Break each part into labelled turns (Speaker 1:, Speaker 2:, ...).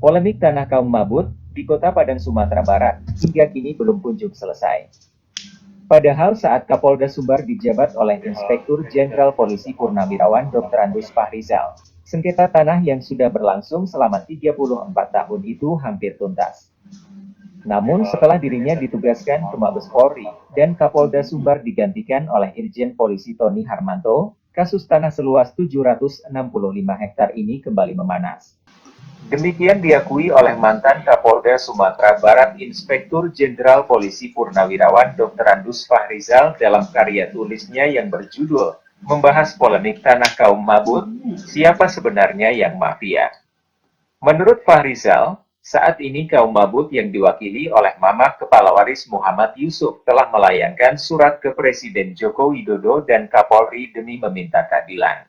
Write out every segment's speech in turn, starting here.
Speaker 1: Polemik tanah kaum mabut di Kota Padang, Sumatera Barat hingga kini belum kunjung selesai. Padahal saat Kapolda Sumbar dijabat oleh Inspektur Jenderal Polisi Purnawirawan Dr. Andus Fahrizal, sengketa tanah yang sudah berlangsung selama 34 tahun itu hampir tuntas. Namun setelah dirinya ditugaskan ke Mabes Polri dan Kapolda Sumbar digantikan oleh Irjen Polisi Tony Harmanto, kasus tanah seluas 765 hektar ini kembali memanas. Demikian diakui oleh mantan Kapolda Sumatera Barat Inspektur Jenderal Polisi Purnawirawan Dr. Andus Fahrizal dalam karya tulisnya yang berjudul membahas polemik tanah kaum mabut, siapa sebenarnya yang mafia. Menurut Fahrizal, saat ini kaum mabut yang diwakili oleh Mama Kepala Waris Muhammad Yusuf telah melayangkan surat ke Presiden Joko Widodo dan Kapolri demi meminta keadilan.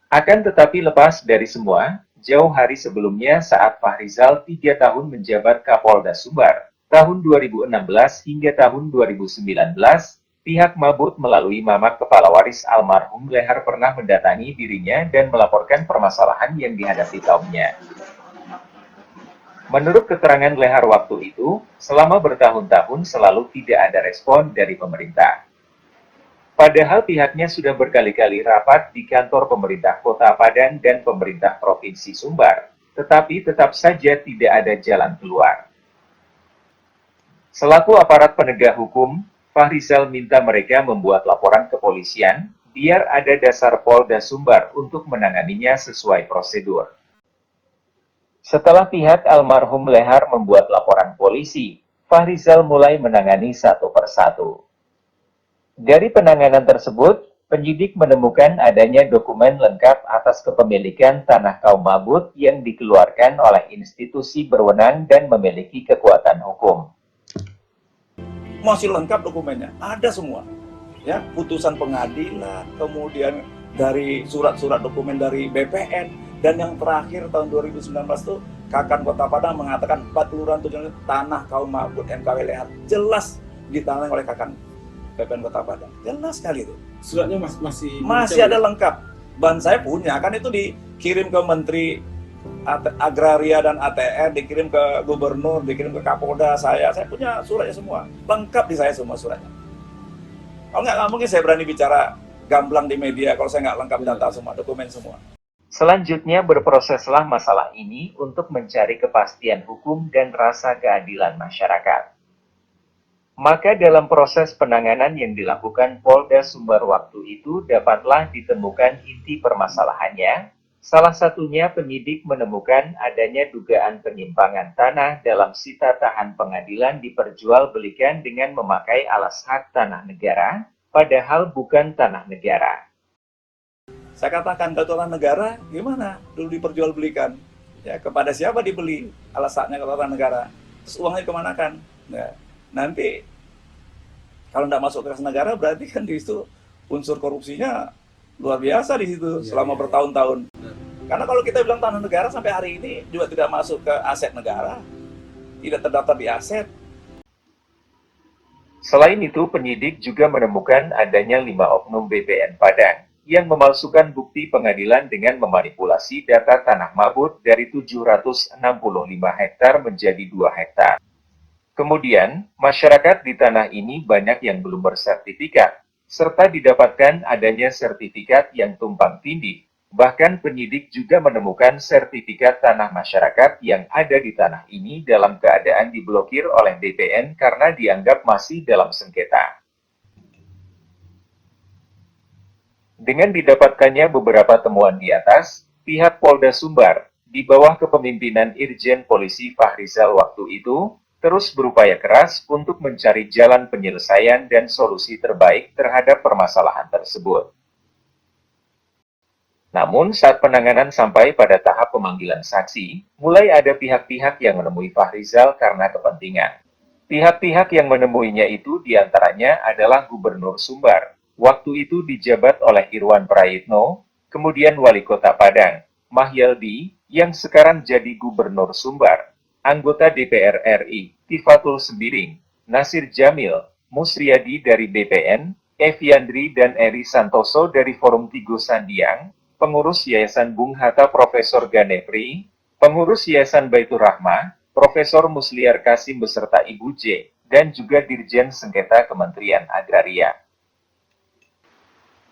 Speaker 1: Akan tetapi lepas dari semua, jauh hari sebelumnya saat Fahrizal 3 tahun menjabat Kapolda Sumbar, tahun 2016 hingga tahun 2019, pihak mabut melalui Mama Kepala Waris almarhum Lehar pernah mendatangi dirinya dan melaporkan permasalahan yang dihadapi kaumnya. Menurut keterangan Lehar waktu itu, selama bertahun-tahun selalu tidak ada respon dari pemerintah. Padahal pihaknya sudah berkali-kali rapat di kantor pemerintah Kota Padang dan pemerintah Provinsi Sumbar, tetapi tetap saja tidak ada jalan keluar. Selaku aparat penegak hukum, Fahrizal minta mereka membuat laporan kepolisian, biar ada dasar Polda Sumbar untuk menanganinya sesuai prosedur. Setelah pihak almarhum Lehar membuat laporan polisi, Fahrizal mulai menangani satu persatu. Dari penanganan tersebut, penyidik menemukan adanya dokumen lengkap atas kepemilikan tanah kaum mabut yang dikeluarkan oleh institusi berwenang dan memiliki kekuatan hukum.
Speaker 2: Masih lengkap dokumennya, ada semua. Ya, putusan pengadilan, kemudian dari surat-surat dokumen dari BPN, dan yang terakhir tahun 2019 tuh Kakan Kota Padang mengatakan 4 kelurahan tujuan tanah kaum mabut MKW Lehar jelas ditangani oleh Kakan BPN Kota Padang. Jelas sekali itu.
Speaker 3: Suratnya
Speaker 2: masih ada lengkap. Ban saya punya, kan itu dikirim ke Menteri Agraria dan ATR, dikirim ke Gubernur, dikirim ke Kapolda saya punya suratnya semua. Lengkap di saya semua suratnya. Kalau nggak mungkin saya berani bicara gamblang di media kalau saya nggak lengkap data semua, dokumen semua.
Speaker 1: Selanjutnya berproseslah masalah ini untuk mencari kepastian hukum dan rasa keadilan masyarakat. Maka dalam proses penanganan yang dilakukan Polda Sumbar waktu itu dapatlah ditemukan inti permasalahannya. Salah satunya penyidik menemukan adanya dugaan penyimpangan tanah dalam sita tahan pengadilan diperjualbelikan dengan memakai alas hak tanah negara, padahal bukan tanah negara.
Speaker 2: Saya katakan kalau tanah negara gimana? Dulu diperjualbelikan. Ya, kepada siapa dibeli alas haknya kalau tanah negara? Terus uangnya kemanakan? Nah, nanti kalau tidak masuk ke kas negara berarti kan di situ unsur korupsinya luar biasa di situ selama bertahun-tahun. Karena kalau kita bilang tanah negara sampai hari ini juga tidak masuk ke aset negara, tidak terdaftar di aset.
Speaker 1: Selain itu, penyidik juga menemukan adanya 5 oknum BPN Padang yang memalsukan bukti pengadilan dengan memanipulasi data tanah mabut dari 765 hektar menjadi 2 hektar. Kemudian, masyarakat di tanah ini banyak yang belum bersertifikat, serta didapatkan adanya sertifikat yang tumpang tindih. Bahkan penyidik juga menemukan sertifikat tanah masyarakat yang ada di tanah ini dalam keadaan diblokir oleh BPN karena dianggap masih dalam sengketa. Dengan didapatkannya beberapa temuan di atas, pihak Polda Sumbar, di bawah kepemimpinan Irjen Polisi Fahrizal waktu itu, terus berupaya keras untuk mencari jalan penyelesaian dan solusi terbaik terhadap permasalahan tersebut. Namun saat penanganan sampai pada tahap pemanggilan saksi, mulai ada pihak-pihak yang menemui Fahrizal karena kepentingan. Pihak-pihak yang menemuinya itu diantaranya adalah Gubernur Sumbar, waktu itu dijabat oleh Irwan Prayitno, kemudian Wali Kota Padang, Mahyeldi, yang sekarang jadi Gubernur Sumbar, anggota DPR RI, Tifatul Sembiring, Nasir Jamil, Musriyadi dari BPN, Eviandri dan Eri Santoso dari Forum Tigo Sandiang, pengurus Yayasan Bung Hatta Profesor Ganepri, Pengurus Yayasan Baitur Rahmah, Profesor Musliar Kasim beserta Ibu J, dan juga Dirjen Sengketa Kementerian Agraria.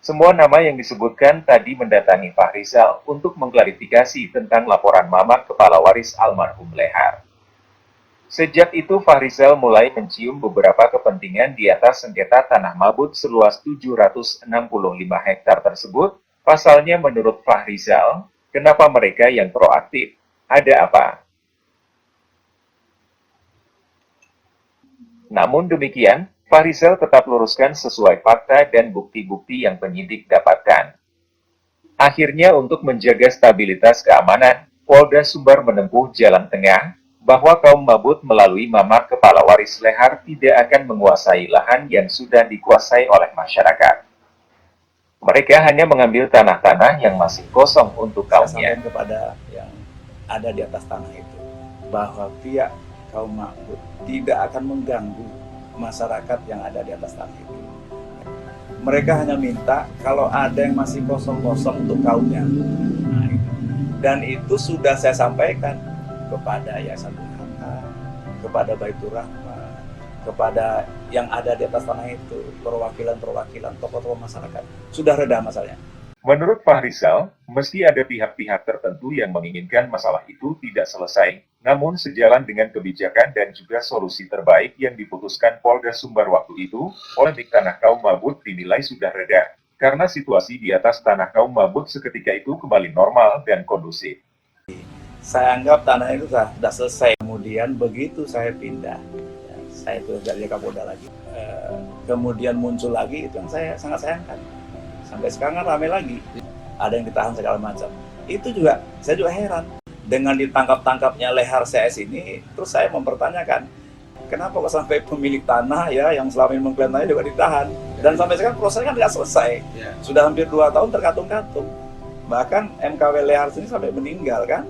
Speaker 1: Semua nama yang disebutkan tadi mendatangi Fahrizal untuk mengklarifikasi tentang laporan mamak kepala waris almarhum Lehar. Sejak itu Fahrizal mulai mencium beberapa kepentingan di atas sengketa tanah mabut seluas 765 hektar tersebut. Pasalnya menurut Fahrizal, kenapa mereka yang proaktif? Ada apa? Namun demikian, Fahrizal tetap luruskan sesuai fakta dan bukti-bukti yang penyidik dapatkan. Akhirnya untuk menjaga stabilitas keamanan, Polda Sumbar menempuh jalan tengah, bahwa kaum mabut melalui mamak kepala waris Lehar tidak akan menguasai lahan yang sudah dikuasai oleh masyarakat. Mereka hanya mengambil tanah-tanah yang masih kosong untuk
Speaker 2: Saya
Speaker 1: kaumnya.
Speaker 2: sampaikan kepada yang ada di atas tanah itu, bahwa pihak kaum mabut tidak akan mengganggu masyarakat yang ada di atas tanah itu. Mereka hanya minta kalau ada yang masih kosong-kosong untuk kaumnya. Nah, itu. Dan itu sudah saya sampaikan kepada Yayasan Bung Hatta, kepada Baitur Rahmah, kepada yang ada di atas tanah itu, perwakilan-perwakilan, tokoh-tokoh masyarakat. Sudah reda masalahnya.
Speaker 1: Menurut Fahrizal, mesti ada pihak-pihak tertentu yang menginginkan masalah itu tidak selesai, namun sejalan dengan kebijakan dan juga solusi terbaik yang diputuskan Polda Sumbar waktu itu, polemik tanah kaum mabut dinilai sudah reda, karena situasi di atas tanah kaum mabut seketika itu kembali normal dan kondusif.
Speaker 2: Saya anggap tanah itu sudah selesai. Kemudian begitu saya pindah, ya, saya itu dari Kapolda lagi. Kemudian muncul lagi, itu yang saya sangat sayangkan. Sampai sekarang kan ramai lagi, ada yang ditahan segala macam. Itu juga, saya juga heran. Dengan ditangkap-tangkapnya Lehar CS ini, terus saya mempertanyakan, kenapa kok sampai pemilik tanah ya yang selama ini mengklaim tanah juga ditahan? Dan sampai sekarang prosesnya kan tidak selesai. Sudah hampir 2 tahun terkatung-katung. Bahkan MKW Lehar sini sampai meninggal kan?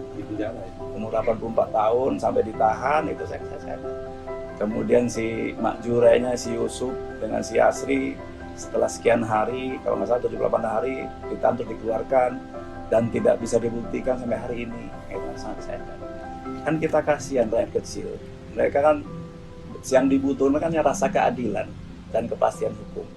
Speaker 2: Umur 84 tahun sampai ditahan, itu saya. Kemudian si Mak Jurenya, si Yusuf dengan si Asri, setelah sekian hari, kalau nggak salah 78 hari, ditahan untuk dikeluarkan dan tidak bisa dibuktikan sampai hari ini. Itu sangat disayangkan. Kan kita kasihan rakyat kecil. Mereka kan yang dibutuhkan kan rasa keadilan dan kepastian hukum.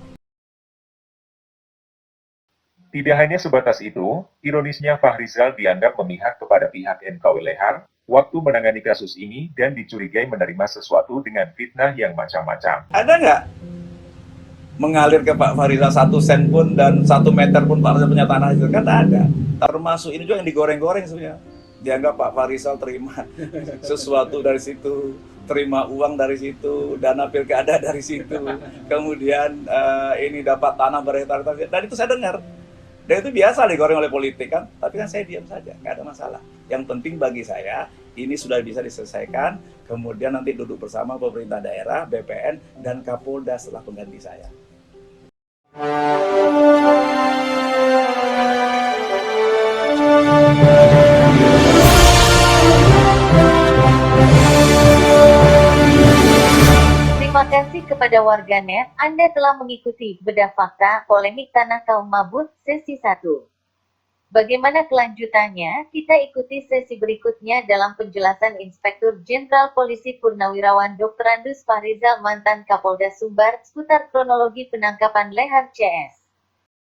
Speaker 1: Tidak hanya sebatas itu, ironisnya Fahrizal dianggap memihak kepada pihak NKW Lehar waktu menangani kasus ini dan dicurigai menerima sesuatu dengan fitnah yang macam-macam.
Speaker 2: Ada nggak mengalir ke Pak Fahrizal 1 sen pun dan 1 meter pun Pak Fahrizal punya tanah itu? Kan ada. Termasuk ini juga yang digoreng-goreng sebenarnya. Dianggap Pak Fahrizal terima sesuatu dari situ, terima uang dari situ, dana pilkada dari situ, kemudian ini dapat tanah berhektar-hektar, dan itu saya dengar. Dan itu biasa digoreng oleh politik kan, tapi kan saya diam saja, nggak ada masalah. Yang penting bagi saya, ini sudah bisa diselesaikan, kemudian nanti duduk bersama pemerintah daerah, BPN, dan Kapolda setelah pengganti saya.
Speaker 3: Terima kasih kepada warganet, Anda telah mengikuti bedah fakta polemik tanah kaum mabut sesi 1. Bagaimana kelanjutannya? Kita ikuti sesi berikutnya dalam penjelasan Inspektur Jenderal Polisi Purnawirawan Dr. Andus Fahrizal mantan Kapolda Sumbar seputar kronologi penangkapan Lehar CS.